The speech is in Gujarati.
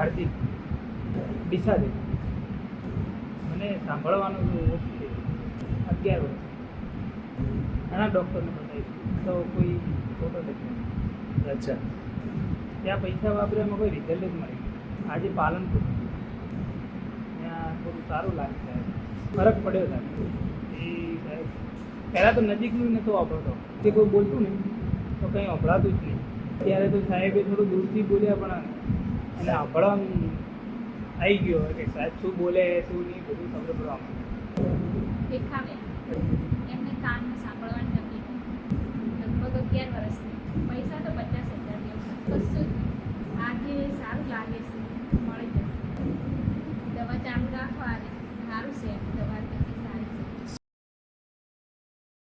હાર્દિક ડીસાથી. મને સાંભળવાનું ઓછું છે. 11 વર્ષ ઘણા ડૉક્ટરને બતાવ્યું તો કોઈ ફોટો નથી. અચ્છા. ત્યાં પૈસા વાપર્યામાં કોઈ રિઝલ્ટ જ મળી. આજે પાલનપુર ત્યાં થોડું સારું લાગે સાહેબ, ફરક પડ્યો સાહેબ. એ સાહેબ પહેલાં તો નજીકનું નહોતો વાપરતો, તે કોઈ બોલતું નહીં તો કંઈ સંભળાતું જ નહીં. ત્યારે તો સાહેબે થોડું દૂરથી બોલ્યા પણ એને સાંભળવાનું આવી ગયો કે સાહેબ શું બોલે શું નહીં બધું ખબર પડવા માંડે. દેખાવ્યા એમને કાનમાં સાંભળવાની તકલીફ લગભગ 11 વર્ષથી. પૈસા તો 50,000 જેવું કશું જ નહીં. આજે સારું લાગે છે, મળી જશે. દવા ચાલુ રાખવા